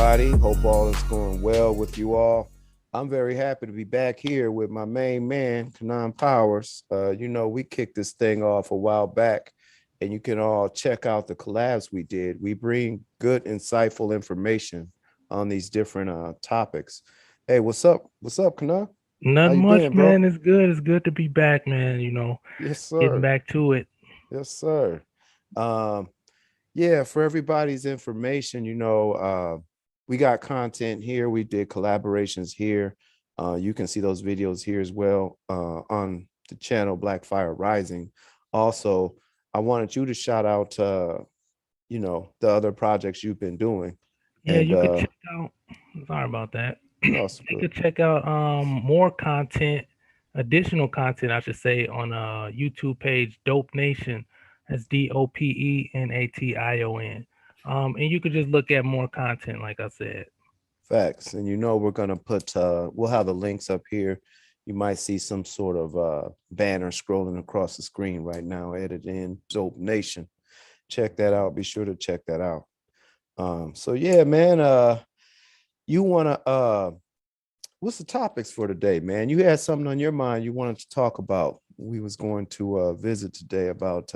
everybody. Hope all is going well with you all. I'm very happy to be back here with my main man, Kanan Powers. We kicked this thing off a while back, and you can all check out the collabs we did. We bring good, insightful information on these different topics. Hey, what's up? What's up, Kanan? How Nothing you much, been, bro? man. It's good. It's good to be back, man. Yes, Getting sir. back to it. Yes, sir. Um, Yeah, for everybody's information, we got content here. We did collaborations here. You can see those videos here as well on the channel BLACKFIRE-RISING. Also, I wanted you to shout out, the other projects you've been doing. Yeah, And you could check out. Sorry about that. no, it's You good. could check out more content, additional content, I should say, on YouTube page Dope Nation. That's DOPENATION. And you could just look at more content, like I said. Facts. And we're gonna put we'll have the links up here. You might see some sort of banner scrolling across the screen right now, edited in Dope Nation. Check that out. Be sure to check that out. So yeah, man. You wanna what's the topics for today, man? You had something on your mind you wanted to talk about. We was going to visit today about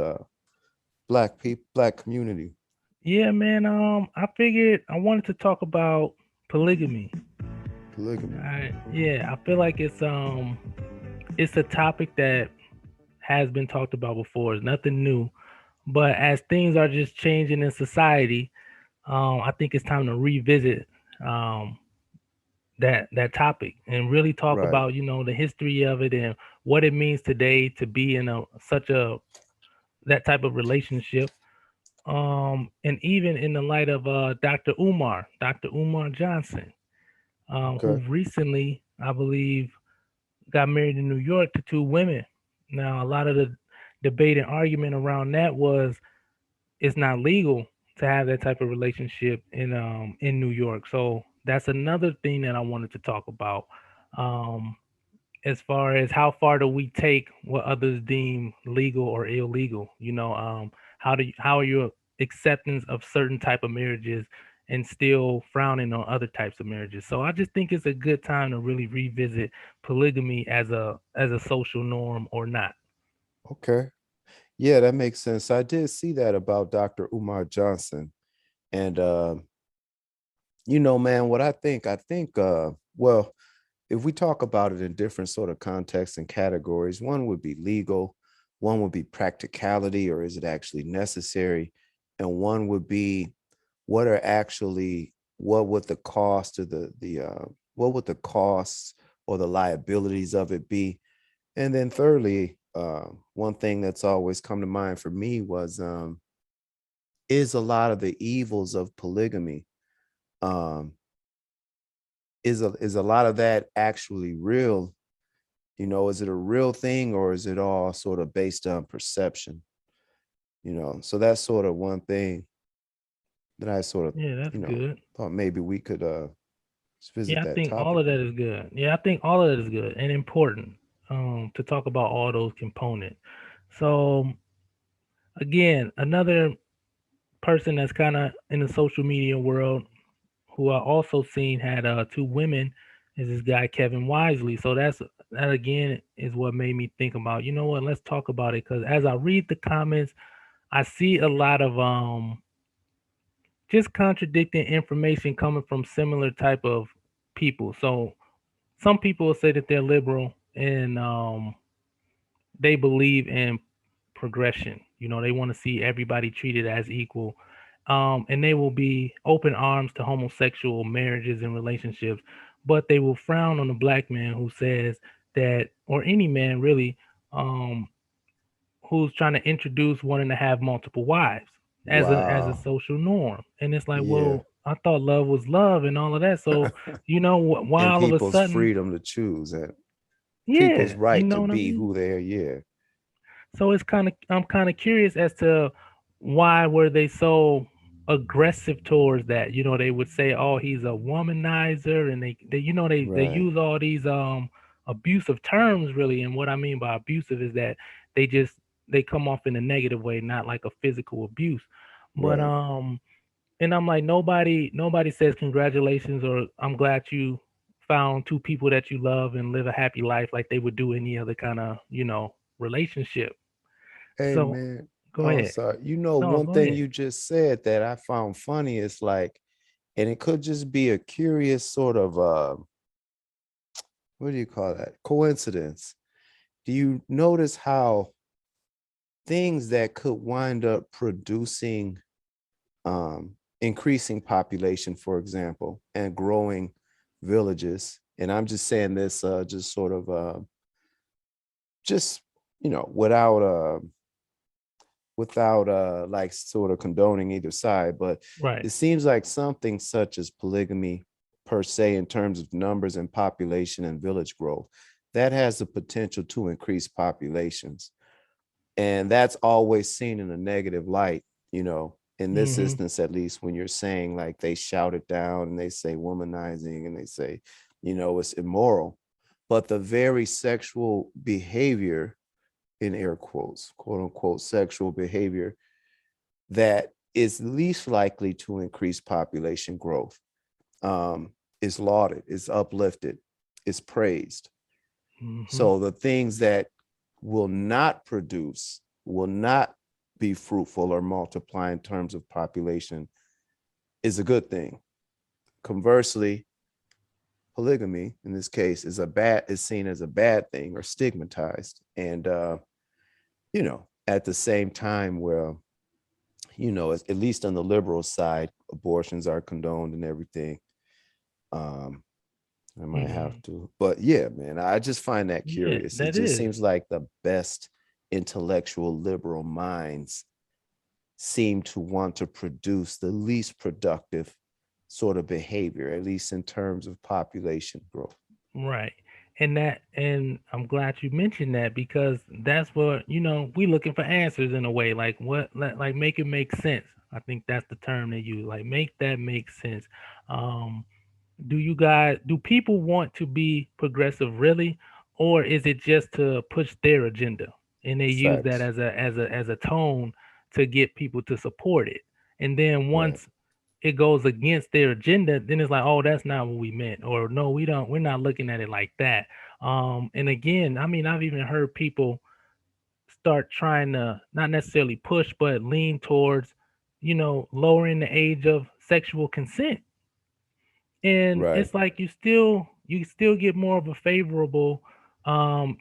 black people, black community. Yeah, man. I figured I wanted to talk about polygamy. Polygamy. Yeah, I feel like it's a topic that has been talked about before. It's nothing new, but as things are just changing in society, I think it's time to revisit um, that topic and really talk Right. about the history of it and what it means today to be in a such a that type of relationship. And even in the light of Dr. Umar Johnson, who Okay. recently, I believe, got married in New York to two women. Now, a lot of the debate and argument around that was it's not legal to have that type of relationship in New York. So that's another thing that I wanted to talk about. Um, as far as how far do we take what others deem legal or illegal? How are your acceptance of certain type of marriages and still frowning on other types of marriages? So I just think it's a good time to really revisit polygamy as a social norm or not. Okay. Yeah, that makes sense. I did see that about Dr. Umar Johnson. And man, what I think, well, if we talk about it in different sort of contexts and categories, one would be legal, one would be practicality, or is it actually necessary? And one would be what would the cost or the what would the costs or the liabilities of it be? And then thirdly, one thing that's always come to mind for me was is a lot of the evils of polygamy um is a lot of that actually real? Is it a real thing or is it all sort of based on perception? So that's sort of one thing that I sort of, Yeah, that's good. thought maybe we could visit Yeah, I that think all topic of that with. is good. Yeah, I think all of that is good and important to talk about all those components. So again, another person that's kind of in the social media world who I also seen had two women is this guy Kevin Wisely. So that again is what made me think about. You know what? Let's talk about it because as I read the comments, I see a lot of just contradicting information coming from similar type of people. So some people will say that they're liberal and they believe in progression. They want to see everybody treated as equal. And they will be open arms to homosexual marriages and relationships, but they will frown on the black man who says that, or any man really, um, who's trying to introduce wanting to have multiple wives as a Wow. social norm. And it's like, Yeah. well, I thought love was love and all of that. So, why And all of a people's sudden, freedom to choose and people's yeah, you right to know what I be mean? who they are. Yeah. So I'm kind of curious as to why were they so aggressive towards that? They would say, "Oh, he's a womanizer," and they Right. use all these abusive terms really. And what I mean by abusive is that they just they come off in a negative way, not like a physical abuse. But Right. And I'm like, nobody says congratulations or I'm glad you found two people that you love and live a happy life like they would do any other kind of, relationship. Hey So man, go oh ahead. sorry. You know, No, one go thing ahead. you just said that I found funny is like, and it could just be a curious sort of what do you call that? Coincidence. Do you notice how things that could wind up producing increasing population, for example, and growing villages, and I'm just saying this just sort of just without like sort of condoning either side, but Right. it seems like something such as polygamy per se in terms of numbers and population and village growth that has the potential to increase populations, and that's always seen in a negative light, in this Mm-hmm. instance, at least when you're saying like they shout it down and they say womanizing and they say, it's immoral. But the very sexual behavior, in air quotes, quote unquote, sexual behavior that is least likely to increase population growth is lauded, is uplifted, is praised. Mm-hmm. So the things that will not produce, will not be fruitful or multiply in terms of population is a good thing. Conversely, polygamy in this case is seen as a bad thing or stigmatized. And at the same time where, at least on the liberal side, abortions are condoned and everything. Um, I might Mm-hmm. have to, but yeah, man, I just find that Yeah, curious. It that just is. seems like the best intellectual liberal minds seem to want to produce the least productive sort of behavior, at least in terms of population growth. Right. And I'm glad you mentioned that because that's what, we looking for answers in a way. Like like make it make sense. I think that's the term they use. Like make that make sense. Um, do people want to be progressive really, or is it just to push their agenda? And they use that Facts. as a tone to get people to support it. And then Right. once it goes against their agenda, then it's like, oh, that's not what we meant, or no, we're not looking at it like that. And again, I mean, I've even heard people start trying to not necessarily push, but lean towards, lowering the age of sexual consent. And Right. it's like you still get more of a favorable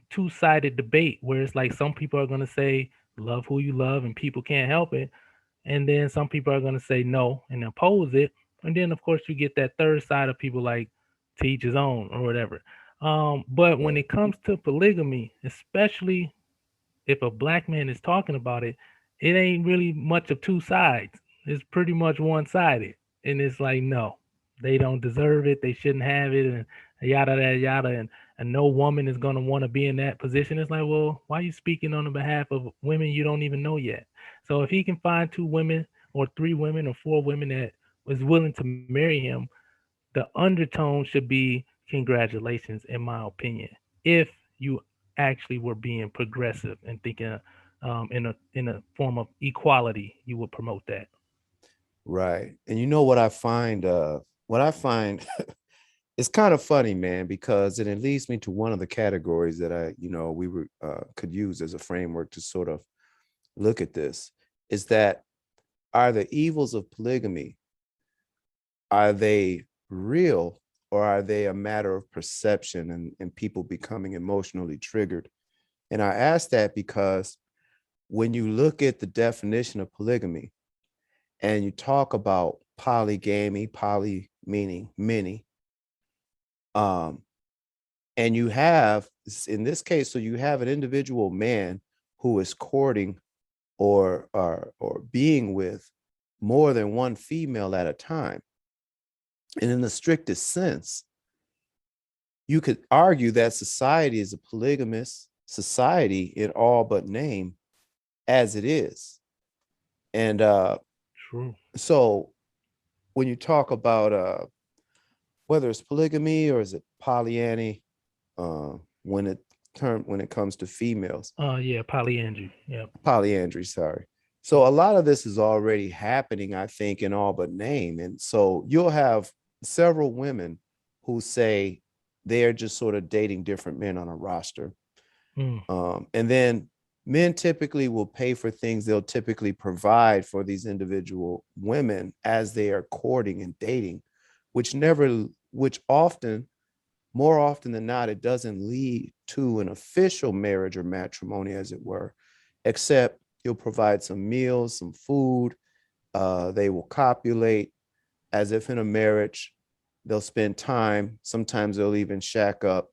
two-sided debate where it's like some people are going to say love who you love and people can't help it, and then some people are going to say no and oppose it, and then of course you get that third side of people like to each his own or whatever. But when Right. it comes to polygamy, especially if a black man is talking about it, it ain't really much of two sides. It's pretty much one sided. And it's like, no, they don't deserve it. They shouldn't have it. And yada, yada, yada. And no woman is going to want to be in that position. It's like, well, why are you speaking on the behalf of women you don't even know yet? So if he can find two women or three women or four women that was willing to marry him, the undertone should be congratulations, in my opinion. If you actually were being progressive and thinking in a form of equality, you would promote that. Right. And you know what I find it's kind of funny, man, because it leads me to one of the categories that we were could use as a framework to sort of look at this is that are the evils of polygamy, are they real, or are they a matter of perception and people becoming emotionally triggered? And I ask that because when you look at the definition of polygamy and you talk about polygamy, poly meaning many, um, and you have, in this case, so you have an individual man who is courting or being with more than one female at a time. And in the strictest sense, you could argue that society is a polygamous society in all but name as it is. And True. so when you talk about whether it's polygamy or is it polyany, uh, when it comes to females, Yeah, polyandry. Yep. polyandry, sorry. So a lot of this is already happening, I think, in all but name. And so you'll have several women who say they're just sort of dating different men on a roster. Mm. And then men typically will pay for things they'll typically provide for these individual women as they are courting and dating, which often, more often than not, it doesn't lead to an official marriage or matrimony, as it were, except you'll provide some meals, some food. They will copulate as if in a marriage. They'll spend time. Sometimes they'll even shack up.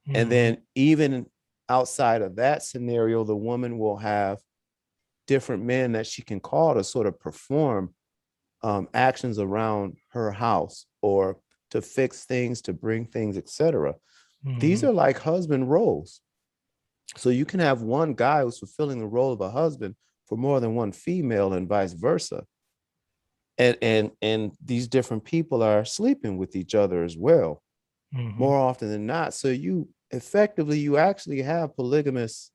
And Mm-hmm. then, even outside of that scenario, the woman will have different men that she can call to sort of perform actions around her house or to fix things, to bring things, etc. These Mm-hmm. are like husband roles. So you can have one guy who's fulfilling the role of a husband for more than one female and vice versa. And these different people are sleeping with each other as well, Mm-hmm. more often than not. So you actually have polygamous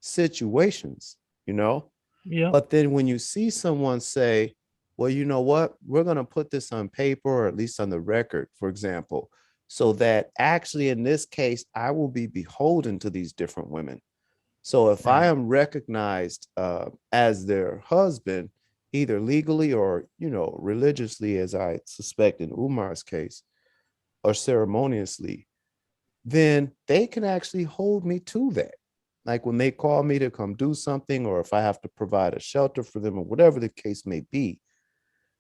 situations, you know? Yep. But then when you see someone say, well, you know what, we're going to put this on paper or at least on the record, for example, so that actually in this case, I will be beholden to these different women. So if I Right. am recognized as their husband, either legally or, religiously, as I suspect in Umar's case, or ceremoniously, then they can actually hold me to that. Like when they call me to come do something, or if I have to provide a shelter for them, or whatever the case may be,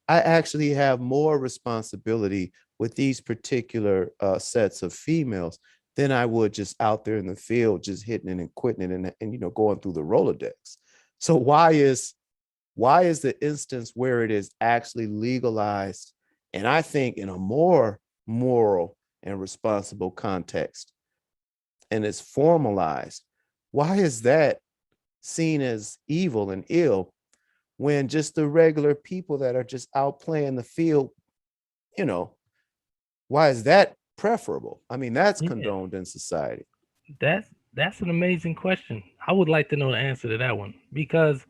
I actually have more responsibility with these particular sets of females than I would just out there in the field, just hitting it and quitting it and going through the Rolodex. So why is the instance where it is actually legalized, and I think in a more moral and responsible context, and it's formalized, why is that seen as evil and ill when just the regular people that are just out playing the field, you know, why is that preferable? I mean, that's Yeah. condoned in society. That's an amazing question. I would like to know the answer to that one because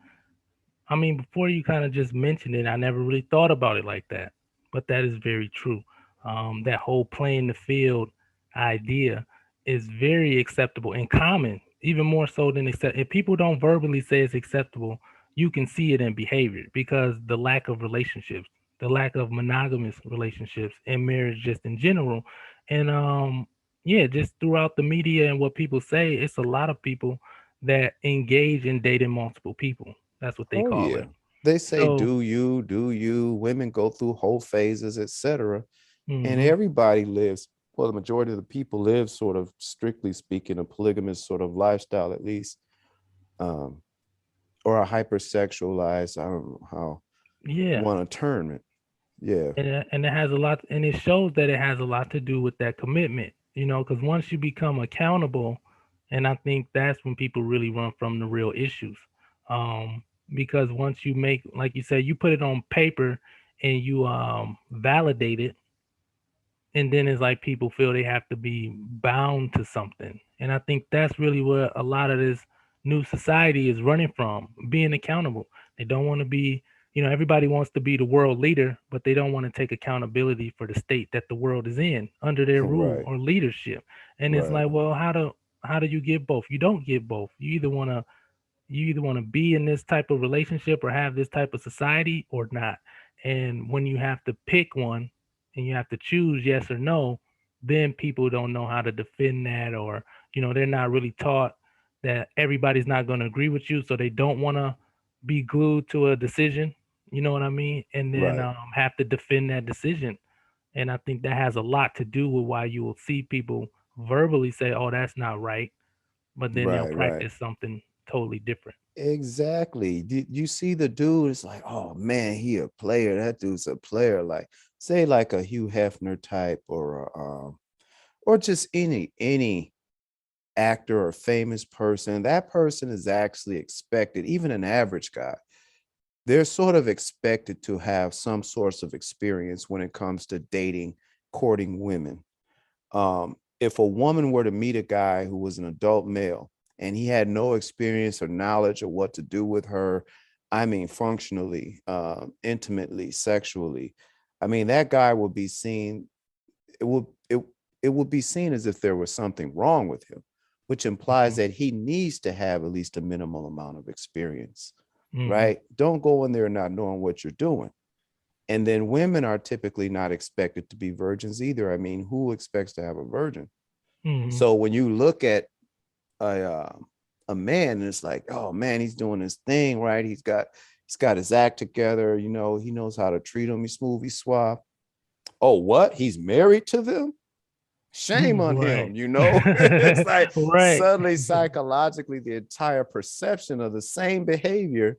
I mean, before you kind of just mentioned it, I never really thought about it like that. But that is very true. That whole playing the field idea is very acceptable and common, even more so than accept. If people don't verbally say it's acceptable, you can see it in behavior because the lack of relationships, the lack of monogamous relationships and marriage just in general. And yeah, just throughout the media and what people say, it's a lot of people that engage in dating multiple people. That's what they Oh call yeah. it. They say So, do you, women go through whole phases, etc. And mhm, everybody lives, well, the majority of the people live sort of, strictly speaking, a polygamous sort of lifestyle, at least, um, or a hypersexualized, I don't know how yeah, want to term it. Yeah. and it has a lot, and it shows that it has a lot to do with that commitment. Because once you become accountable, and I think that's when people really run from the real issues. Um, because once you make, like you said, you put it on paper and you validate it, and then it's like people feel they have to be bound to something, and I think that's really where a lot of this new society is running from, being accountable. They don't want to be, everybody wants to be the world leader, but they don't want to take accountability for the state that the world is in under their rule Right. or leadership. And it's Right. like, well, how do you get both? You don't get both. You either want to be in this type of relationship or have this type of society or not. And when you have to pick one and you have to choose yes or no, then people don't know how to defend that, or they're not really taught that everybody's not going to agree with you, so they don't want to be glued to a decision. You know what I mean? And then Right. have to defend that decision. And I think that has a lot to do with why you will see people verbally say, "Oh, that's not right," but then they'll Right. Right. practice something totally different. Exactly. You see the dude, it's like, oh man, he a player. That dude's a player. Like, say like a Hugh Hefner type, or just any actor or famous person. That person is actually expected, even an average guy, they're sort of expected to have some source of experience when it comes to dating, courting women. If a woman were to meet a guy who was an adult male and he had no experience or knowledge of what to do with her, I mean, functionally, intimately, sexually. I mean, that guy will be seen, it will, it will be seen as if there was something wrong with him, which implies Mhm. that he needs to have at least a minimal amount of experience, Mhm. right? Don't go in there not knowing what you're doing. And then women are typically not expected to be virgins either. I mean, who expects to have a virgin? Mhm. So when you look at a a man, and it's like, oh man, he's doing his thing, right? He's got his act together. You know, he knows how to treat them. He's smooth. He's suave. Oh, what? He's married to them? Shame on Right. him. You know, it's like Right. suddenly psychologically, the entire perception of the same behavior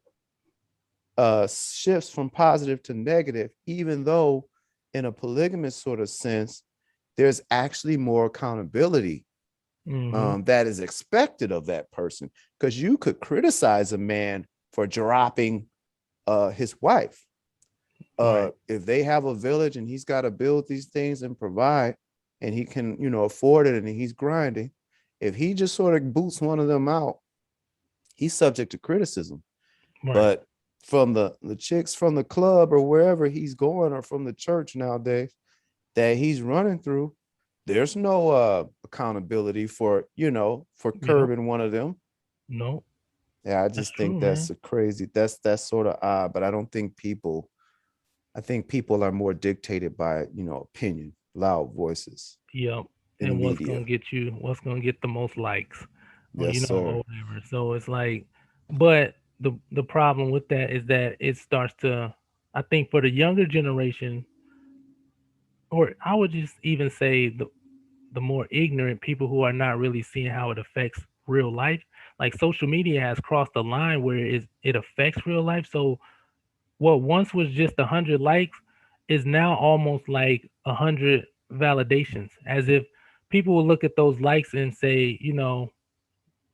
shifts from positive to negative, even though in a polygamous sort of sense, there's actually more accountability Mhm. that is expected of that person. Because you could criticize a man for dropping his wife. Right. If they have a village and he's got to build these things and provide, and he can, afford it, and he's grinding, if he just sort of boots one of them out, he's subject to criticism. Right. But from the chicks from the club or wherever he's going, or from the church nowadays that he's running through, there's no accountability for Yep. curbing one of them. No, Yeah, I that's just true, think that's man. a crazy, that's sort of odd. But I don't think people, I think people are more dictated by, opinion, loud voices Yep. in the And media. what's gonna get the most likes, or Yes, or sir. whatever. So it's like, but the problem with that is that it starts to, I think, for the younger generation, or I would just even say the more ignorant people who are not really seeing how it affects real life. Like social media has crossed the line where it affects real life. So what once was just 100 likes is now almost like 100 validations, as if people will look at those likes and say,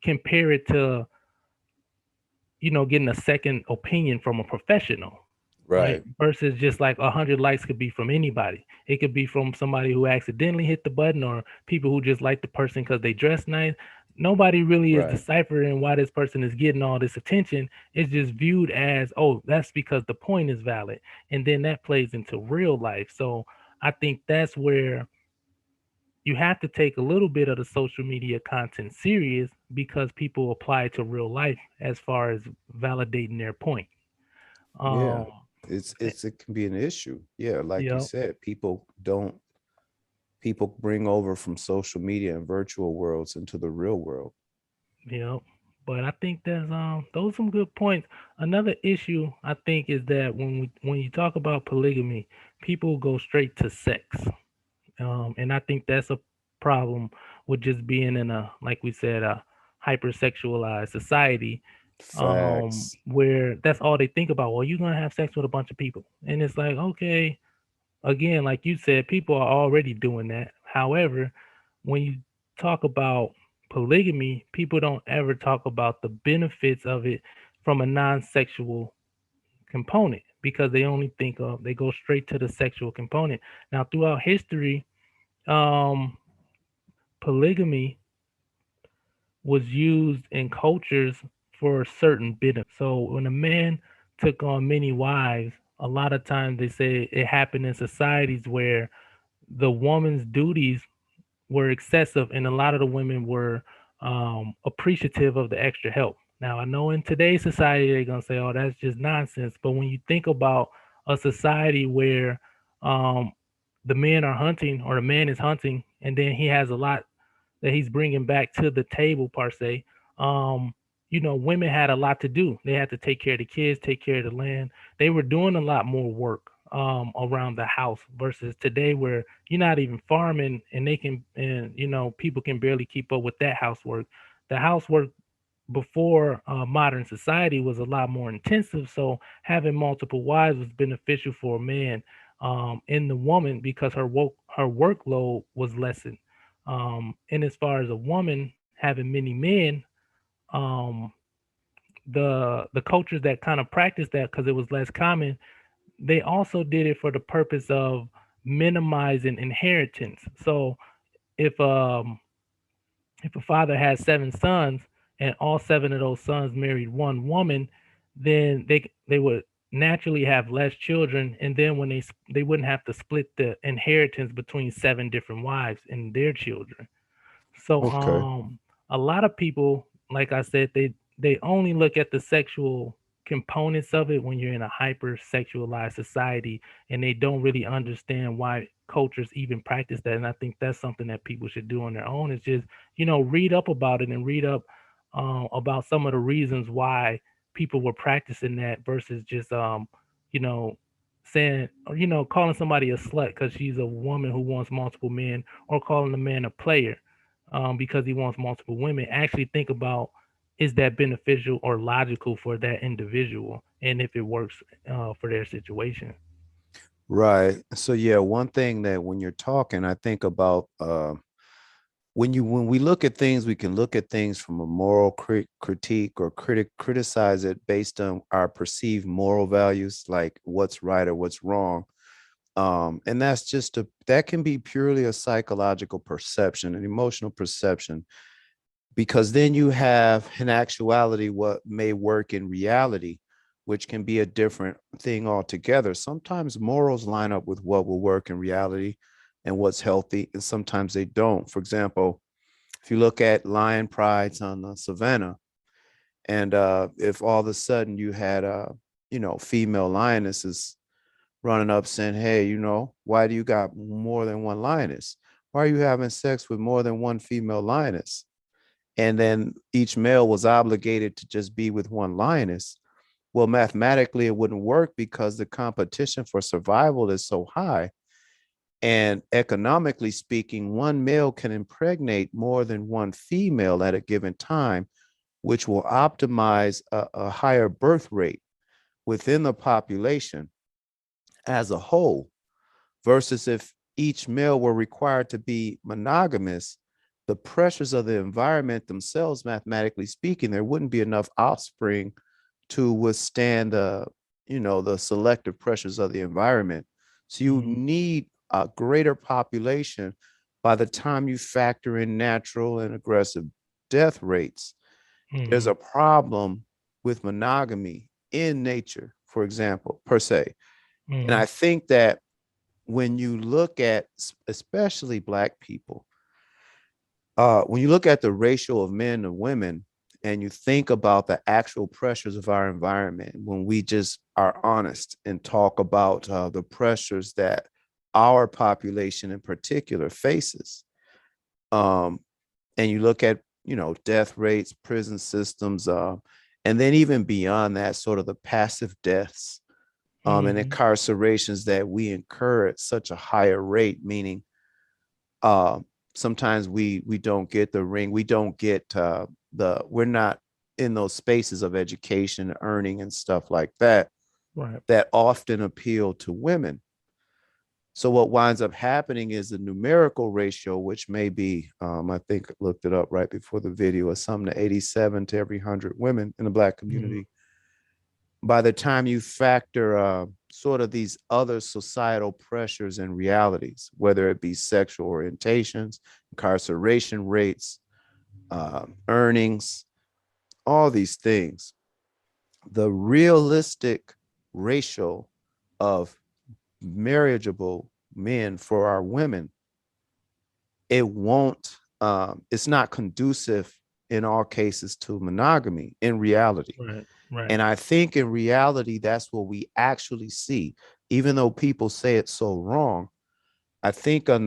compare it to, getting a second opinion from a professional, right? Right, Versus just like 100 likes could be from anybody. It could be from somebody who accidentally hit the button, or people who just like the person because they dress nice. Nobody really is right. deciphering why this person is getting all this attention. It's just viewed as, oh, that's because the point is valid. And then that plays into real life. So I think that's where you have to take a little bit of the social media content serious, because people apply it to real life as far as validating their point. Yeah. Um, It can be an issue. Yeah, like you yeah, said, people bring over from social media and virtual worlds into the real world. yeah. But I think there's those some good points. Another issue I think is that when you talk about polygamy, people go straight to sex. And I think that's a problem with just being in a, like we said, a hypersexualized society, Facts. where that's all they think about. Well, you're gonna have sex with a bunch of people, and it's like, okay, again, like you said, people are already doing that. However, when you talk about polygamy, people don't ever talk about the benefits of it from a non-sexual component, because they go straight to the sexual component. Now, throughout history, um, polygamy was used in cultures for certain benefits. So when a man took on many wives, a lot of times they say it happened in societies where the woman's duties were excessive, and a lot of the women were appreciative of the extra help. Now, I know in today's society they're gonna say, "Oh, that's just nonsense." But when you think about a society where um, the men are hunting, or the man is hunting, and then he has a lot that he's bringing back to the table, per se. Um, women had a lot to do. They had to take care of the kids, take care of the land. They were doing a lot more work around the house, versus today where you're not even farming, and people can barely keep up with that housework. The housework before modern society was a lot more intensive. So having multiple wives was beneficial for a man, and the woman, because her workload was lessened. And as far as a woman having many men, um, the cultures that kind of practiced that, because it was less common, they also did it for the purpose of minimizing inheritance. So if um if a father has 7 sons, and all 7 of those sons married one woman, then they would naturally have less children, and then when they wouldn't have to split the inheritance between 7 different wives and their children. So Okay. a lot of people, like I said, they only look at the sexual components of it when you're in a hyper sexualized society, and they don't really understand why cultures even practice that. And I think that's something that people should do on their own, is just, read up about it and read up about some of the reasons why people were practicing that versus just you know saying, or calling somebody a slut because she's a woman who wants multiple men, or calling a man a player because he wants multiple women. Actually think about, is that beneficial or logical for that individual, and if it works for their situation. Right. So yeah, one thing that when you're talking, I think about when we look at things, we can look at things from a moral critique or criticize it based on our perceived moral values, like what's right or what's wrong. And that's that can be purely a psychological perception, an emotional perception, because then you have in actuality what may work in reality, which can be a different thing altogether. Sometimes morals line up with what will work in reality and what's healthy, and sometimes they don't. For example, if you look at lion prides on the savannah, and if all of a sudden you had female lionesses running up saying, hey, why do you got more than one lioness? Why are you having sex with more than one female lioness? And then each male was obligated to just be with one lioness. Well, mathematically, it wouldn't work because the competition for survival is so high. And economically speaking, one male can impregnate more than one female at a given time, which will optimize a higher birth rate within the population as a whole, versus if each male were required to be monogamous, the pressures of the environment themselves, mathematically speaking, there wouldn't be enough offspring to withstand the selective pressures of the environment. So you Mm-hmm. need a greater population by the time you factor in natural and aggressive death rates. There's Mm-hmm. a problem with monogamy in nature, for example, per se. And Mm-hmm. I think that when you look at especially Black people, when you look at the ratio of men to women, and you think about the actual pressures of our environment, when we just are honest and talk about the pressures that our population in particular faces, um, and you look at death rates, prison systems, and then even beyond that, sort of the passive deaths and Mm-hmm. incarcerations that we incur at such a higher rate, meaning uh, sometimes we don't get the ring, we don't get we're not in those spaces of education, earning, and stuff like that Right. that often appeal to women. So what winds up happening is the numerical ratio, which may be, I think I looked it up right before the video, is something to 87 to every 100 women in the Black Mm-hmm. community. By the time you factor sort of these other societal pressures and realities, whether it be sexual orientations, incarceration rates, earnings, all these things, the realistic ratio of marriageable men for our women, it's not conducive in all cases to monogamy in reality. Right. Right. And I think in reality, that's what we actually see, even though people say it's so wrong. I think on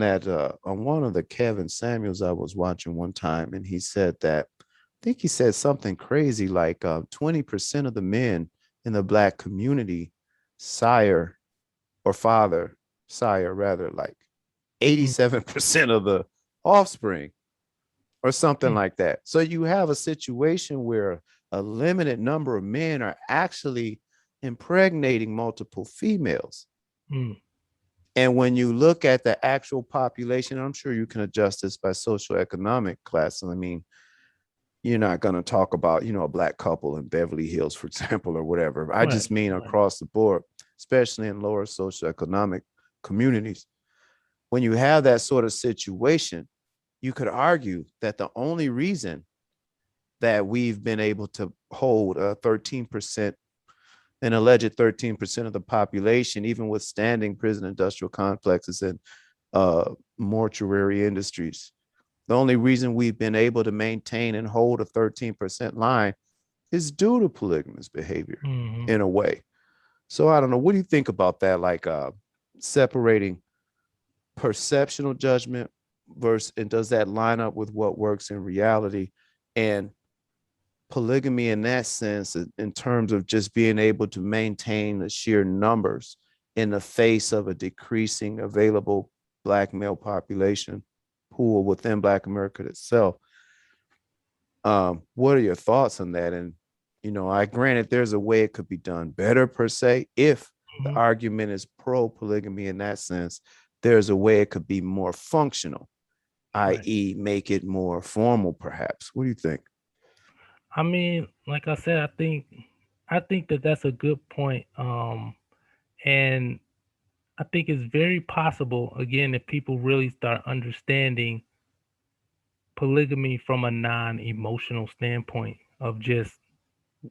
one of the Kevin Samuels I was watching one time, and he said that, I think he said something crazy like 20% of the men in the Black community sire or father, sire rather, like Mm-hmm. 87% of the offspring or something Mm-hmm. like that. So you have a situation where a limited number of men are actually impregnating multiple females. Mm-hmm. And when you look at the actual population, I'm sure you can adjust this by social economic class. I mean, you're not going to talk about, a Black couple in Beverly Hills, for example, or whatever. I Right. just mean Right. across the board, especially in lower socioeconomic communities. When you have that sort of situation, you could argue that the only reason that we've been able to hold a 13% an alleged 13% of the population, even withstanding prison industrial complexes and mortuary industries. The only reason we've been able to maintain and hold a 13% line is due to polygamous behavior in a way. So I don't know. What do you think about that? Like separating perceptional judgment versus, and does that line up with what works in reality? And polygamy in that sense, in terms of just being able to maintain the sheer numbers in the face of a decreasing available Black male population pool within Black America itself. What are your thoughts on that? And, you know, I granted there's a way it could be done better per se. If the argument is pro polygamy in that sense, there's a way it could be more functional, i.e. make it more formal, perhaps. What do you think? I mean, like I said, I think that that's a good point. And I think it's very possible, again, if people really start understanding polygamy from a non-emotional standpoint of just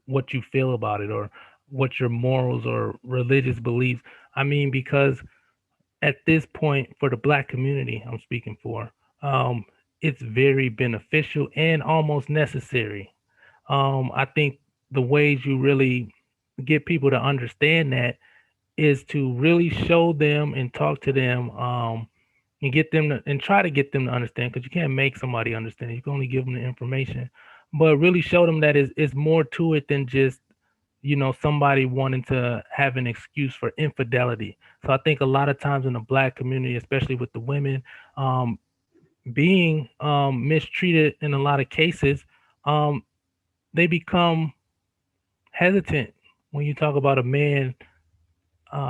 what you feel about it or what your morals or religious beliefs. I mean, because at this point, for the Black community, I'm speaking for, it's very beneficial and almost necessary. I think the ways you really get people to understand that is to really show them and talk to them, and get them to, and try to get them to understand, because you can't make somebody understand. You can only give them the information, but really show them that it's more to it than just, you know, somebody wanting to have an excuse for infidelity. So I think a lot of times in the Black community, especially with the women, being mistreated in a lot of cases, um, they become hesitant when you talk about a man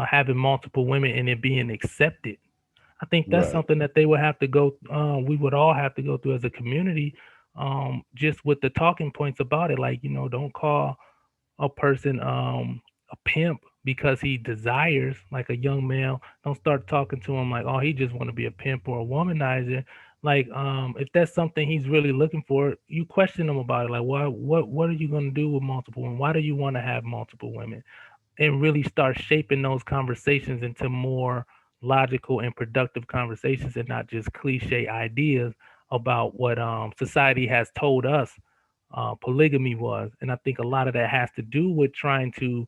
having multiple women and it being accepted. I think that's Right. something that they would have to go. We would all have to go through as a community, just with the talking points about it. Like, you know, don't call a person a pimp because he desires, like a young male. Don't start talking to him like, oh, he just want to be a pimp or a womanizer. Like, if that's something he's really looking for, you question him about it. Like, what are you going to do with multiple women? Why do you want to have multiple women? And really start shaping those conversations into more logical and productive conversations, and not just cliche ideas about what society has told us polygamy was. And I think a lot of that has to do with trying to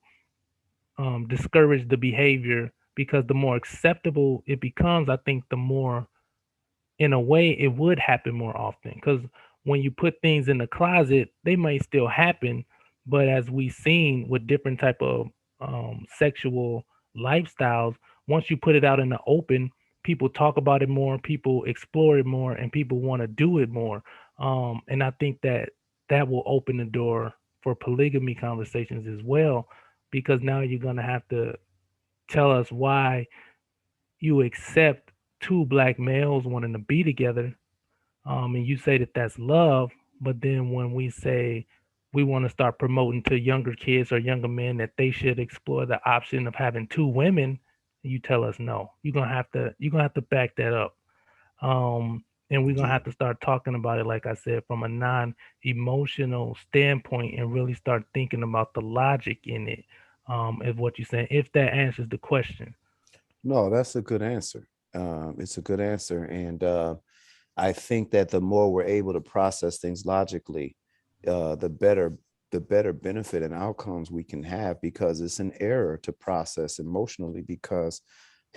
discourage the behavior, because the more acceptable it becomes, I think the more, in a way, it would happen more often. Because when you put things in the closet, they may still happen, but as we've seen with different type of sexual lifestyles, once you put it out in the open, people talk about it more, people explore it more, and people want to do it more. And I think that that will open the door for polygamy conversations as well, because now you're gonna have to tell us why you accept two Black males wanting to be together, and you say that that's love. But then when we say we want to start promoting to younger kids or younger men that they should explore the option of having two women, you tell us no. You're gonna have to back that up. And we're gonna Yeah. have to start talking about it, like I said, from a non-emotional standpoint, and really start thinking about the logic in it, of what you're saying, if that answers the question. No, that's a good answer. It's a good answer. And I think that the more we're able to process things logically, the better benefit and outcomes we can have, because it's an error to process emotionally, because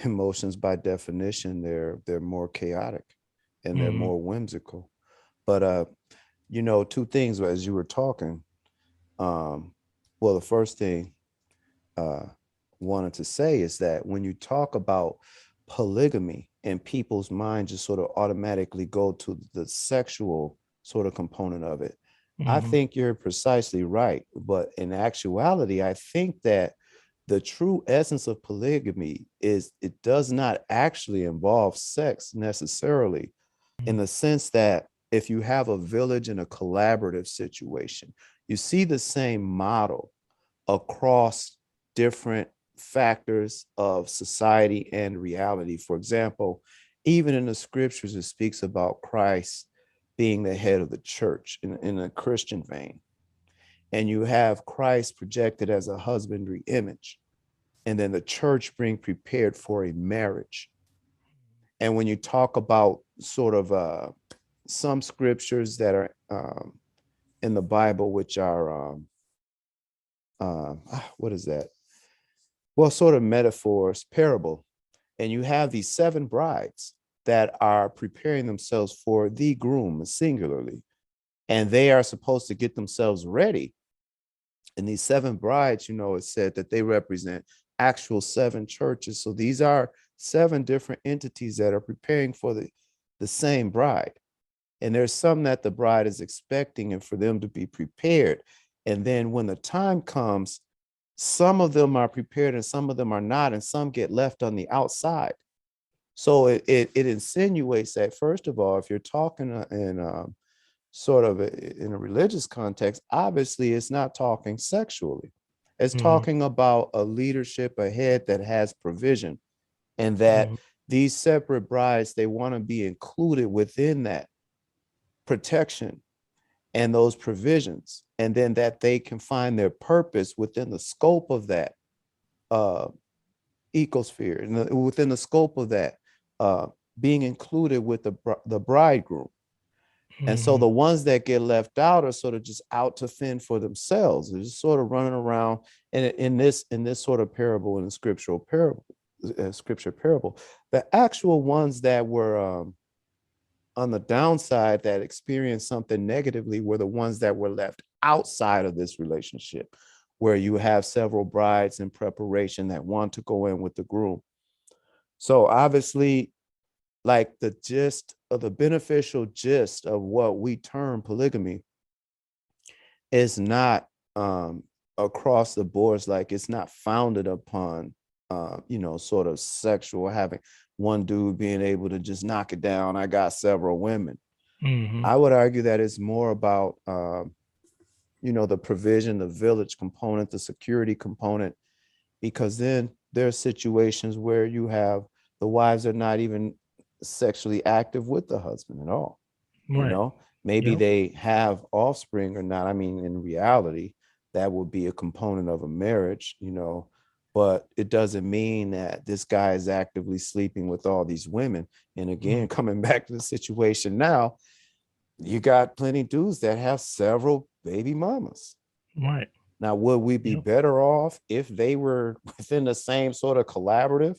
emotions by definition, they're more chaotic and they're Mm-hmm. more whimsical. But you know, two things as you were talking. Um, well, the first thing uh wanted to say is that when you talk about polygamy, and people's minds just sort of automatically go to the sexual sort of component of it, I Mm-hmm. think you're precisely right. But in actuality, I think that the true essence of polygamy is it does not actually involve sex necessarily, in the sense that if you have a village and a collaborative situation, you see the same model across different factors of society and reality. For example, even in the scriptures, it speaks about Christ being the head of the church in a Christian vein. and you have Christ projected as a husbandry image, and then the church being prepared for a marriage. And when you talk about sort of some scriptures that are in the Bible, which are what is that? Well, sort of metaphors, parable. And you have these 7 brides that are preparing themselves for the groom singularly, and they are supposed to get themselves ready. And these 7 brides, it said that they represent actual 7 churches. So these are 7 different entities that are preparing for the same bride. And there's some that the bride is expecting and for them to be prepared. And then when the time comes, some of them are prepared and some of them are not, and some get left on the outside. So it insinuates that, first of all, if you're talking in sort of in a religious context, obviously it's not talking sexually. It's talking about a leadership, a head that has provision, and that these separate brides, they want to be included within that protection and those provisions, and then that they can find their purpose within the scope of that ecosphere, and within the scope of that being included with the bridegroom. And so the ones that get left out are sort of just out to fend for themselves. They're just sort of running around. And in this sort of parable, in the scripture parable, the actual ones that were on the downside, that experienced something negatively, were the ones that were left outside of this relationship, where you have several brides in preparation that want to go in with the groom. So obviously, like the gist of the beneficial gist of what we term polygamy is not across the boards, like it's not founded upon sort of sexual, having one dude being able to just knock it down. I got several women. I would argue that it's more about the provision, the village component, the security component, because then there are situations where you have the wives are not even sexually active with the husband at all. Right. Maybe Yep. they have offspring or not. I mean, in reality, that would be a component of a marriage, but it doesn't mean that this guy is actively sleeping with all these women. And again, coming back to the situation now, you got plenty of dudes that have several baby mamas. Right. Now, would we be better off if they were within the same sort of collaborative,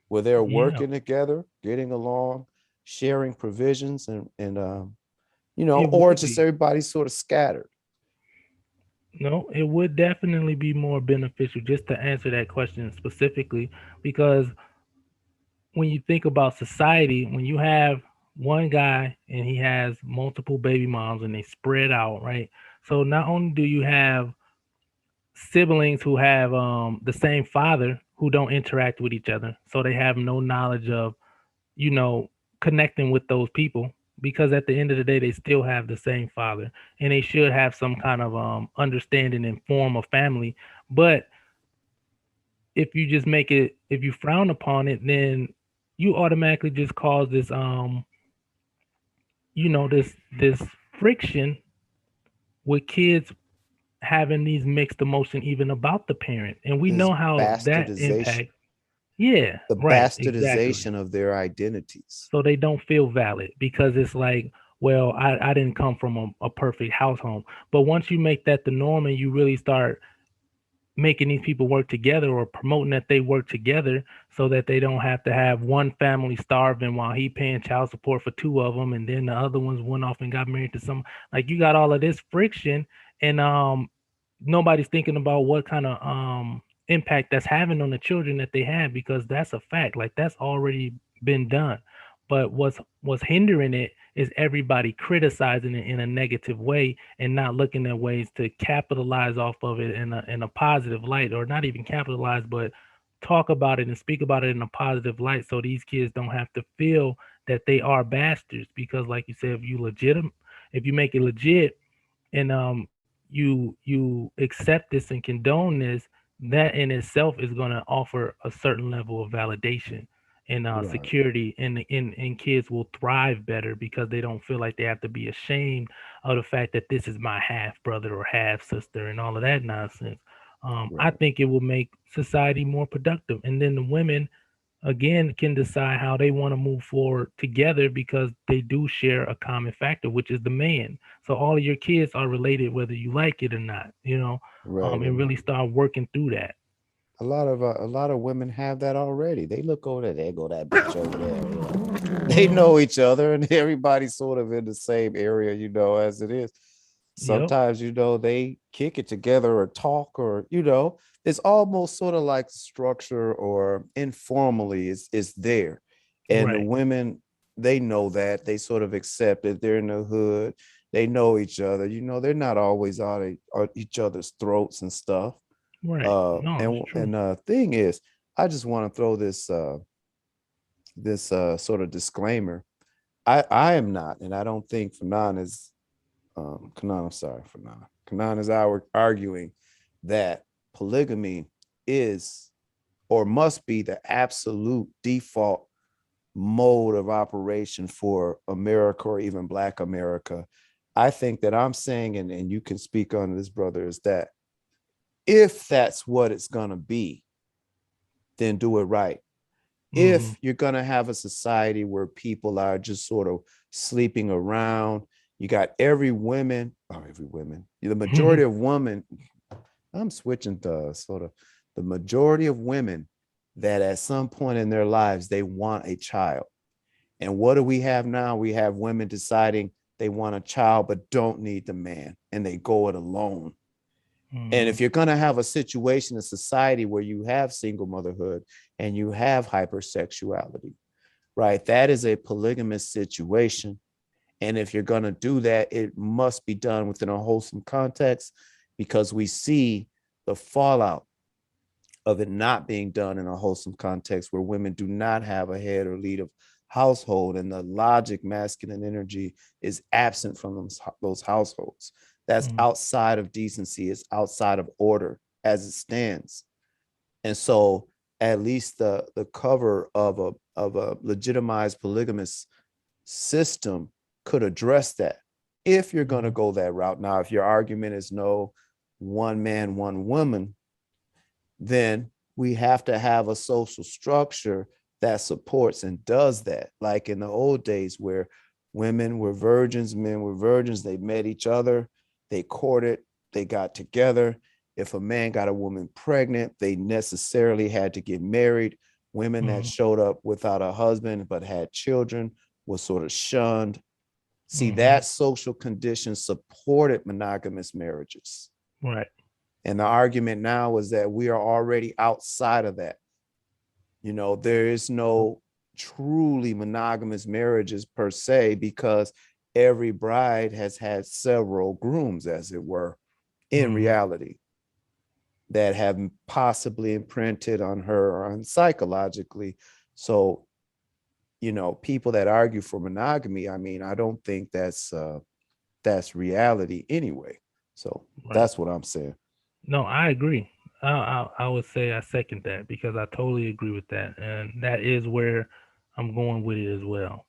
where they're Yeah. working together, getting along, sharing provisions, and It or would just be. everybody sort of scattered? No, it would definitely be more beneficial, just to answer that question specifically, because when you think about society, when you have one guy and he has multiple baby moms and they spread out, right? So not only do you have siblings who have the same father who don't interact with each other, so they have no knowledge of, you know, connecting with those people, because at the end of the day they still have the same father and they should have some kind of understanding and form of family. But if you just make it, if you frown upon it, then you automatically just cause this this friction with kids having these mixed emotion even about the parent, and we This know how that bastardization, impact. Yeah, the right, exactly. bastardization of their identities. So they don't feel valid because it's like, well, I didn't come from a perfect household. But once you make that the norm and you really start making these people work together, or promoting that they work together, so that they don't have to have one family starving while he paying child support for 2 of them, and then the other ones went off and got married to some, like, you got all of this friction, and nobody's thinking about what kind of impact that's having on the children that they have, because that's a fact, like that's already been done. But what's hindering it is everybody criticizing it in a negative way and not looking at ways to capitalize off of it in a positive light, or not even capitalize, but talk about it and speak about it in a positive light, so these kids don't have to feel that they are bastards. Because like you said, if you make it legit, and you accept this and condone this, that in itself is going to offer a certain level of validation. and Right. security, and kids will thrive better because they don't feel like they have to be ashamed of the fact that this is my half brother or half sister and all of that nonsense. I Right. think it will make society more productive, and then the women again can decide how they want to move forward together because they do share a common factor, which is the man. So all of your kids are related whether you like it or not, Right. and And really start working through that. a lot of women have that already. They look over there, they go that bitch over there, They Hmm. know each other and everybody's sort of in the same area, as it is. Yep. Sometimes, they kick it together or talk or, it's almost sort of like structure or informally is there. And the Right. women, they know that. They sort of accept it. They're in the hood. They know each other. They're not always on each other's throats and stuff. Right. No, it's true. And thing is, I just want to throw this sort of disclaimer. I am not, and I don't think Fanon is Kanan, I'm sorry, Fanon. Kanan is arguing that polygamy is or must be the absolute default mode of operation for America or even Black America. I think that I'm saying, and you can speak on this, brother, is that if that's what it's going to be, then do it right. Hmm. If you're going to have a society where people are just sort of sleeping around, you got every woman, the majority of women, I'm switching to sort of the majority of women that at some point in their lives, they want a child. And what do we have now? We have women deciding they want a child but don't need the man and they go it alone. And Hmm. if you're going to have a situation in society where you have single motherhood and you have hypersexuality, right? That is a polygamous situation. And if you're going to do that, it must be done within a wholesome context because we see the fallout of it not being done in a wholesome context where women do not have a head or lead of household and the logic masculine energy is absent from those households. That's Hmm. outside of decency, it's outside of order as it stands. And so at least the cover of a legitimized polygamous system could address that if you're going to Hmm. go that route. Now, if your argument is no, one man, one woman, then we have to have a social structure that supports and does that. Like in the old days where women were virgins, men were virgins, they met each other, they courted, they got together. If a man got a woman pregnant, they necessarily had to get married. Women that Hmm. showed up without a husband but had children was sort of shunned. See, Hmm. that social condition supported monogamous marriages. Right. And the argument now is that we are already outside of that. There is no truly monogamous marriages per se because every bride has had several grooms, as it were, in Hmm. reality, that have possibly imprinted on her on psychologically. So, people that argue for monogamy, I mean, I don't think that's reality anyway. So Right. that's what I'm saying. No, I agree. I would say I second that because I totally agree with that, and that is where I'm going with it as well.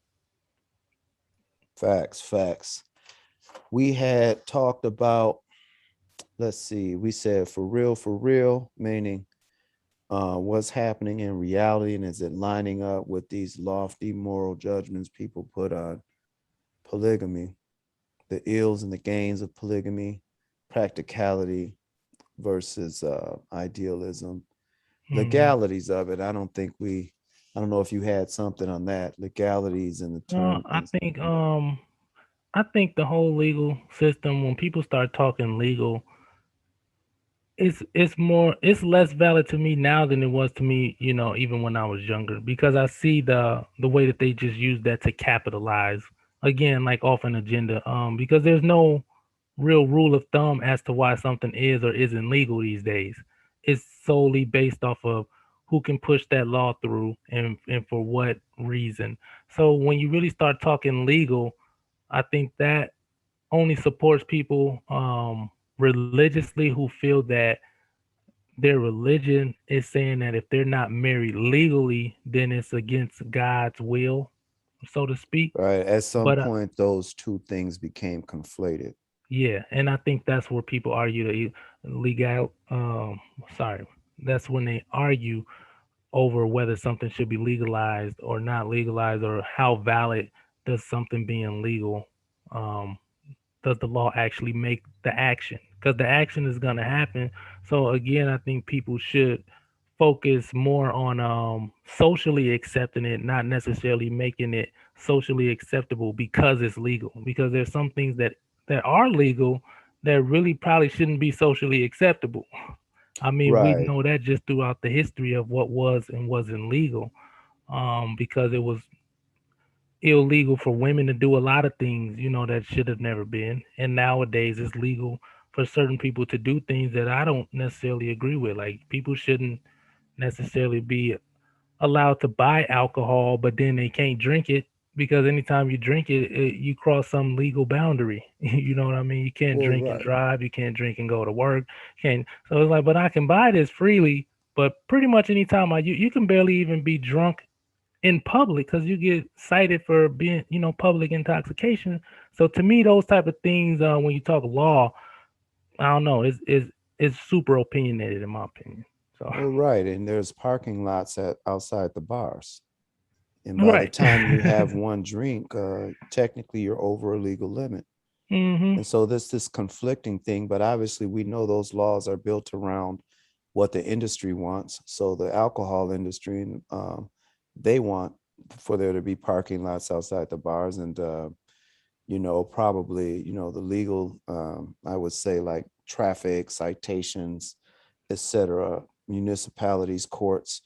Facts, facts. We had talked about, let's see, we said for real, meaning what's happening in reality and is it lining up with these lofty moral judgments people put on polygamy, the ills and the gains of polygamy, practicality versus idealism, Hmm. legalities of it. I don't know if you had something on that, legalities and the term. I think I think the whole legal system, when people start talking legal, it's less valid to me now than it was to me, even when I was younger, because I see the way that they just use that to capitalize again, like off an agenda. Because there's no real rule of thumb as to why something is or isn't legal these days. It's solely based off of who can push that law through and for what reason. So when you really start talking legal, I think that only supports people religiously who feel that their religion is saying that if they're not married legally, then it's against God's will, so to speak. Right. At some But point, those two things became conflated. yeah, and I think that's where people argue legal. Sorry, that's when they argue over whether something should be legalized or not legalized, or how valid does something being legal. Um, does the law actually make the action? Because the action is going to happen. So again, I think people should focus more on socially accepting it, not necessarily making it socially acceptable because it's legal. Because there's some things that are legal that really probably shouldn't be socially acceptable. I mean, we Right. know that just throughout the history of what was and wasn't legal, because it was illegal for women to do a lot of things, that should have never been. And nowadays it's legal for certain people to do things that I don't necessarily agree with. Like people shouldn't necessarily be allowed to buy alcohol, but then they can't drink it because anytime you drink it, you cross some legal boundary. You know what I mean? You can't Well, drink and right. drive. You can't drink and go to work. Can't. So it's like, but I can buy this freely. But pretty much anytime you can barely even be drunk in public because you get cited for being, public intoxication. So to me, those type of things, when you talk law, I don't know, it's super opinionated in my opinion. So Well, right. And there's parking lots at outside the bars. And by the right. time you have one drink, technically you're over a legal limit. Mhm. And so this conflicting thing, but obviously we know those laws are built around what the industry wants. So the alcohol industry, they want for there to be parking lots outside the bars, and probably the legal, I would say, like traffic citations, etc. Municipalities, courts,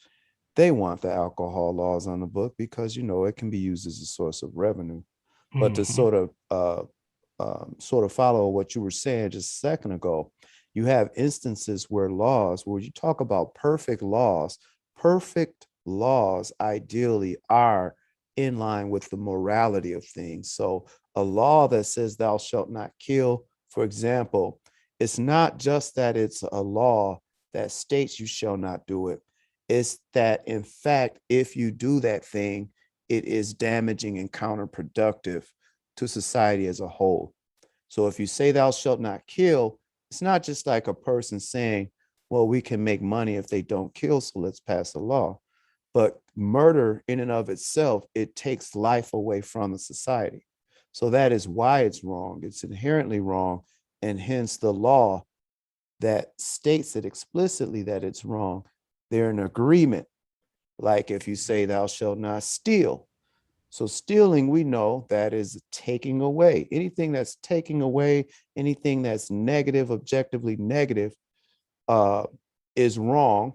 they want the alcohol laws on the book because it can be used as a source of revenue. But to Mhm. sort of follow what you were saying just a second ago, you have instances where you talk about perfect laws ideally are in line with the morality of things. So a law that says thou shalt not kill, for example, it's not just that it's a law that states you shall not do it. It's that, in fact, if you do that thing, it is damaging and counterproductive to society as a whole. So if you say thou shalt not kill, it's not just like a person saying, well, we can make money if they don't kill, so let's pass a law. But murder in and of itself, it takes life away from the society. So that is why it's wrong. It's inherently wrong. And hence the law that states it explicitly that it's wrong, they're in agreement. Like if you say thou shalt not steal, so stealing, we know that is taking away. Anything that's taking away, anything that's negative, objectively negative, uh, is wrong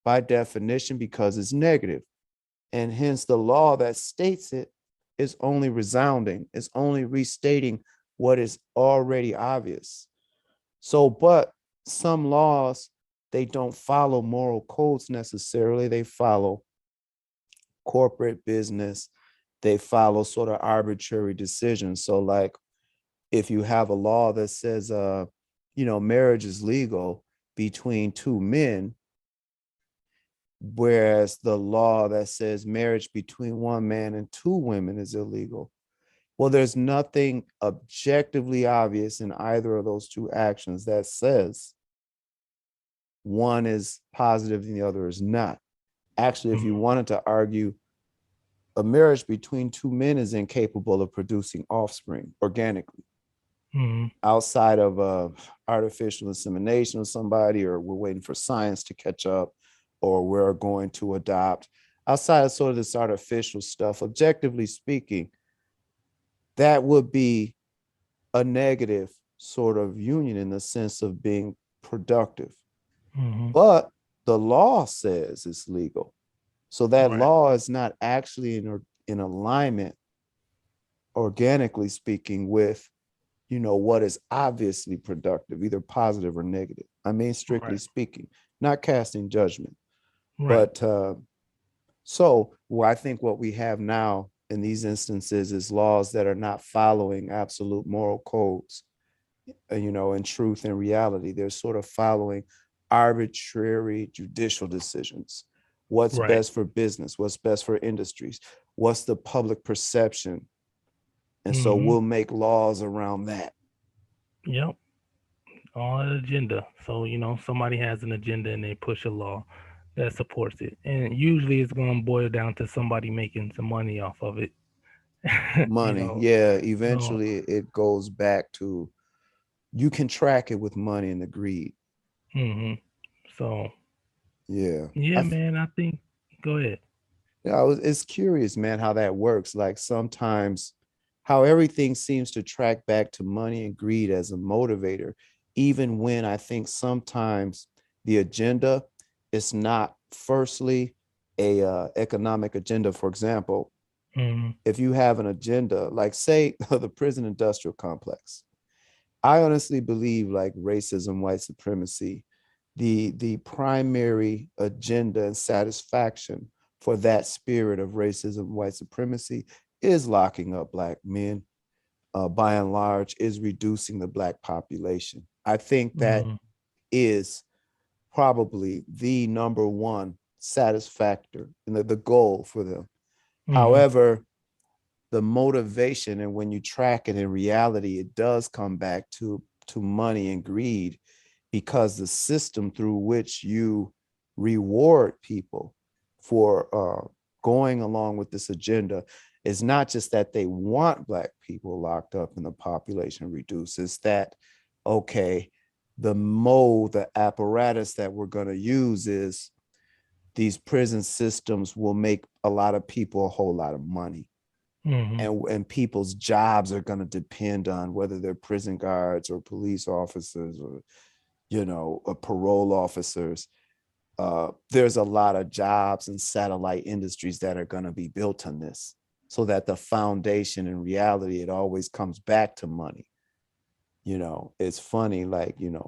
by definition because it's negative. And hence the law that states it is only resounding, it's only restating what is already obvious. So, but some laws, they don't follow moral codes necessarily, they follow corporate business, they follow sort of arbitrary decisions. So like if you have a law that says marriage is legal between two men, whereas the law that says marriage between one man and two women is illegal. Well, there's nothing objectively obvious in either of those two actions that says one is positive and the other is not. Actually, if you Mhm. wanted to argue, a marriage between two men is incapable of producing offspring organically Mhm. outside of artificial insemination of somebody, or we're waiting for science to catch up, or we're going to adopt. Outside of sort of this artificial stuff, objectively speaking, that would be a negative sort of union in the sense of being productive. Mhm. But the law says it's legal. So that Right. law is not actually in alignment, organically speaking, with what is obviously productive, either positive or negative. I mean, strictly Right. speaking, not casting judgment. Right. But so I think what we have now in these instances is laws that are not following absolute moral codes, in truth and reality. They're sort of following arbitrary judicial decisions. What's Right. best for business? What's best for industries? What's the public perception? And so Mm-hmm. we'll make laws around that. Yep. All an agenda. So, somebody has an agenda and they push a law that supports it. And usually it's going to boil down to somebody making some money off of it. you Money. know. Yeah, So, eventually it goes back to you can track it with money and the greed. hmm so Yeah. yeah, man, I think, go ahead. It's curious, man, how that works. Like sometimes how everything seems to track back to money and greed as a motivator, even when I think sometimes the agenda is not firstly a economic agenda. For example, Hmm. if you have an agenda, like say the prison industrial complex, I honestly believe like racism, white supremacy, the primary agenda and satisfaction for that spirit of racism, white supremacy is locking up Black men, by and large, is reducing the Black population. I think that Hmm. is probably the number one satisfactor and the goal for them. Hmm. However, the motivation and when you track it in reality, it does come back to money and greed, because the system through which you reward people for going along with this agenda is not just that they want Black people locked up and the population reduced. It's that, okay, the apparatus that we're going to use is these prison systems will make a lot of people a whole lot of money. Hmm. And people's jobs are going to depend on whether they're prison guards or police officers or parole officers. There's a lot of jobs and satellite industries that are going to be built on this, so that the foundation in reality, it always comes back to money. It's funny, like, Yeah,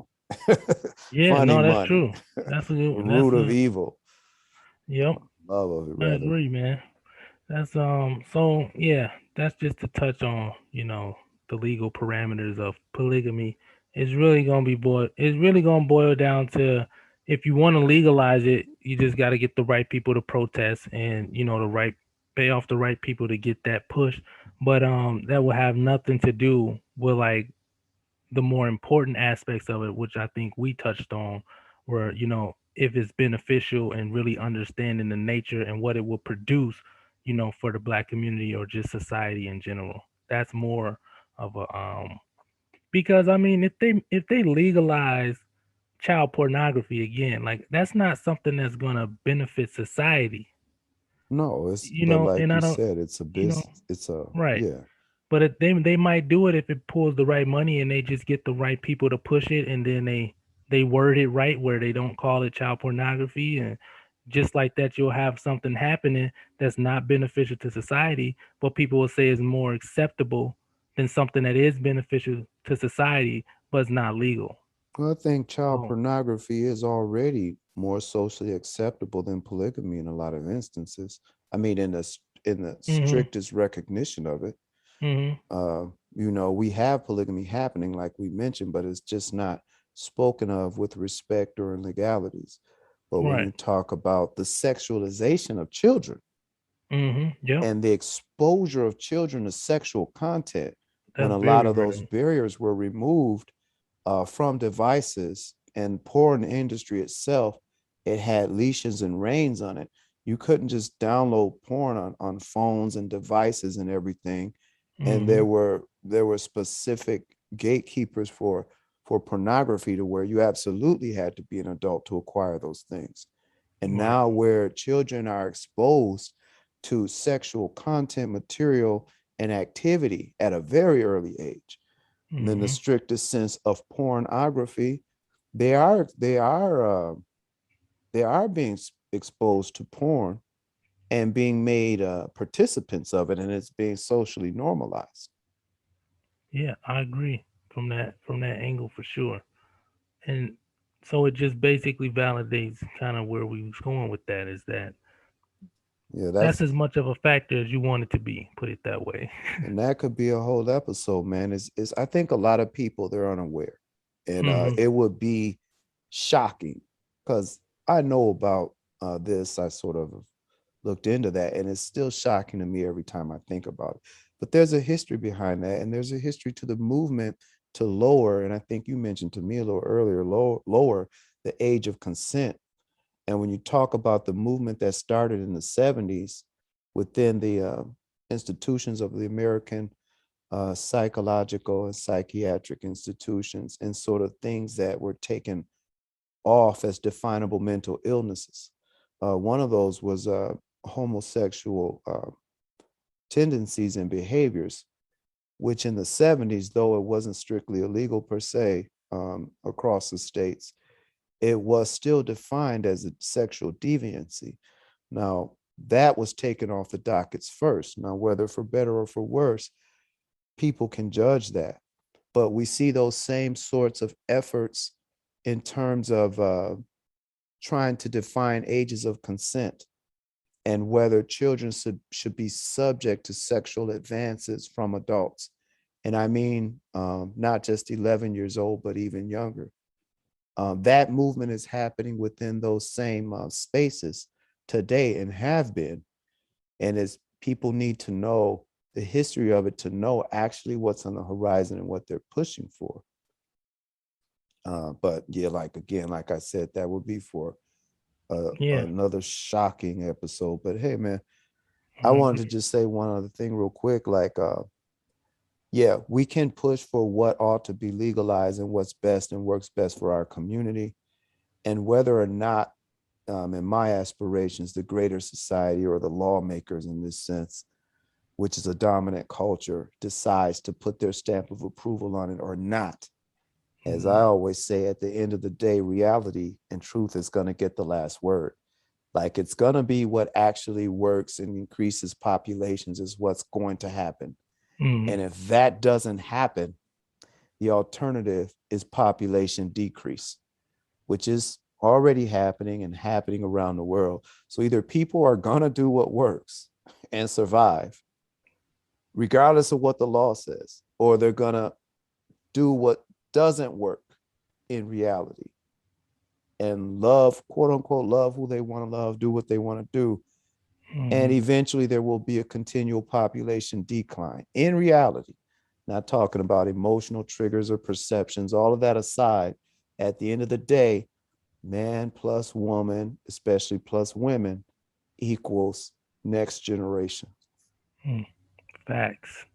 funny no, that's money, true. That's a good one. root That's of a, evil, yep, love of it I rather. agree, man. That's so yeah, that's just to touch on, the legal parameters of polygamy. It's really gonna boil down to, if you want to legalize it, you just gotta get the right people to protest, and pay off the right people to get that push. But that will have nothing to do with like the more important aspects of it, which I think we touched on, where, if it's beneficial and really understanding the nature and what it will produce, for the Black community or just society in general. That's more of a because I mean, if they legalize child pornography again, like that's not something that's gonna benefit society, No, but like and you I don't, said, it's a you know, business. It's a, right. yeah. But they might do it if it pulls the right money and they just get the right people to push it, and then they word it right where they don't call it child pornography, and just like that you'll have something happening that's not beneficial to society, but people will say is more acceptable than something that is beneficial to society but it's not legal. Well, I think child Oh. pornography is already more socially acceptable than polygamy in a lot of instances. I mean, in the Mhm. strictest recognition of it. Mhm. Uh, we have polygamy happening, like we mentioned, but it's just not spoken of with respect or in legalities. But when Right. you talk about the sexualization of children Mhm. Yep. and the exposure of children to sexual content, when That's a lot very of those real. barriers were removed from devices and porn industry itself, it had leashes and reins on it. You couldn't just download porn on phones and devices and everything. And Mhm. there were specific gatekeepers for pornography, to where you absolutely had to be an adult to acquire those things. And Right. now where children are exposed to sexual content, material, and activity at a very early age, and in the Mhm. strictest sense of pornography, they are being exposed to porn and being made participants of it, and it's being socially normalized. Yeah, I agree from that angle for sure. And so it just basically validates kind of where we was going with that, is that Yeah, that's that's as much of a factor as you want it to be, put it that way. and that could be a whole episode, man. Is I think a lot of people, they're unaware, and Mhm. it would be shocking because I know about this. I sort of looked into that, and it's still shocking to me every time I think about it. But there's a history behind that, and there's a history to the movement to lower, and I think you mentioned to me a little earlier, lower the age of consent. And when you talk about the movement that started in the 70s within the institutions of the American psychological and psychiatric institutions, and sort of things that were taken off as definable mental illnesses. One of those was homosexual tendencies and behaviors, which in the 70s, though it wasn't strictly illegal per se across the states, it was still defined as a sexual deviancy. Now, that was taken off the dockets first. Now, whether for better or for worse, people can judge that. But we see those same sorts of efforts in terms of trying to define ages of consent and whether children should be subject to sexual advances from adults. And I mean, not just 11 years old, but even younger. That movement is happening within those same spaces today and have been. And as people need to know the history of it to know actually what's on the horizon and what they're pushing for. But yeah, like again, like I said, that would be for another shocking episode. But hey, man, I wanted to just say one other thing real quick. Like, yeah, we can push for what ought to be legalized and what's best and works best for our community. And whether or not, in my aspirations, the greater society or the lawmakers in this sense, which is a dominant culture, decides to put their stamp of approval on it or not. As I always say, at the end of the day, reality and truth is going to get the last word. Like, it's going to be what actually works and increases populations is what's going to happen. And if that doesn't happen, the alternative is population decrease, which is already happening and happening around the world. So either people are going to do what works and survive, regardless of what the law says, or they're going to do what doesn't work in reality and love, quote unquote, love who they want to love, do what they want to do. And eventually there will be a continual population decline in reality. Not talking about emotional triggers or perceptions, all of that aside, at the end of the day, man plus woman, especially plus women, equals next generation. Facts.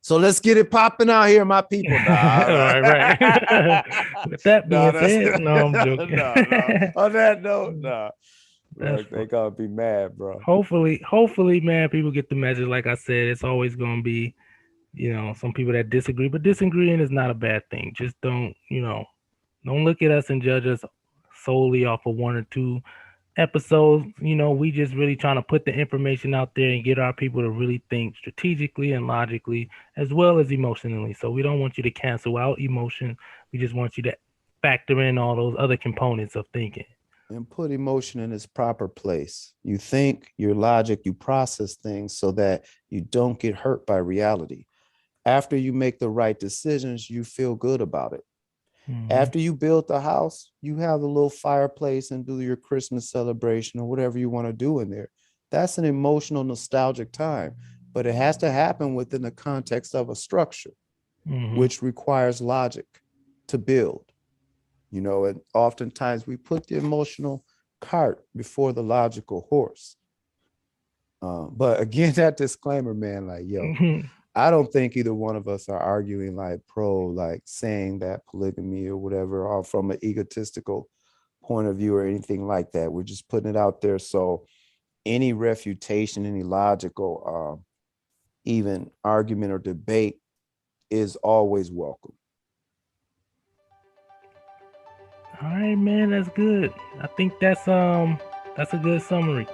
So let's get it popping out here, my people. Right. With that being said, no, I'm joking. On that note, they gotta be mad, bro. Hopefully, man, people get the message. Like I said, it's always gonna be, some people that disagree, but disagreeing is not a bad thing. Just don't look at us and judge us solely off of one or two episodes. We just really trying to put the information out there and get our people to really think strategically and logically as well as emotionally. So we don't want you to cancel out emotion. We just want you to factor in all those other components of thinking. And put emotion in its proper place. You think, your logic, you process things so that you don't get hurt by reality. After you make the right decisions, you feel good about it. After you build the house, you have a little fireplace and do your Christmas celebration or whatever you want to do in there. That's an emotional, nostalgic time, but it has to happen within the context of a structure, which requires logic to build. And oftentimes we put the emotional cart before the logical horse. But again, that disclaimer, man, like, yo, I don't think either one of us are arguing like saying that polygamy or whatever, or from an egotistical point of view or anything like that. We're just putting it out there. So any refutation, any logical, even argument or debate is always welcome. All right, man, that's good. I think that's a good summary.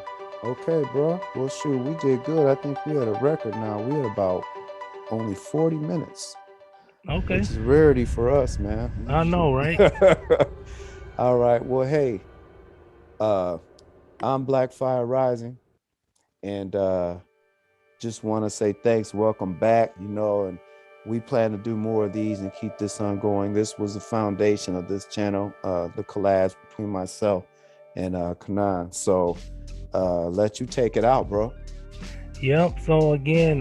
Okay, bro. Well, shoot, we did good. I think we had a record now. We had about only 40 minutes. Okay. Which is rarity for us, man. I know, right? All right. Well, hey, I'm BLACKFIRE-RISING, and just want to say thanks, welcome back, and we plan to do more of these and keep this ongoing. This was the foundation of this channel, the collabs between myself and Kanan. So let you take it out, bro. Yep. So again,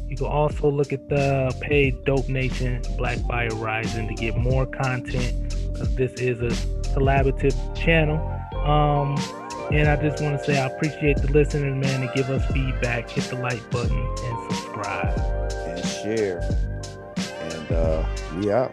you can also look at the page Dope Nation Blackfire Rising to get more content, because this is a collaborative channel. And I just want to say I appreciate the listening, man, and give us feedback. Hit the like button and subscribe. And share. And we out.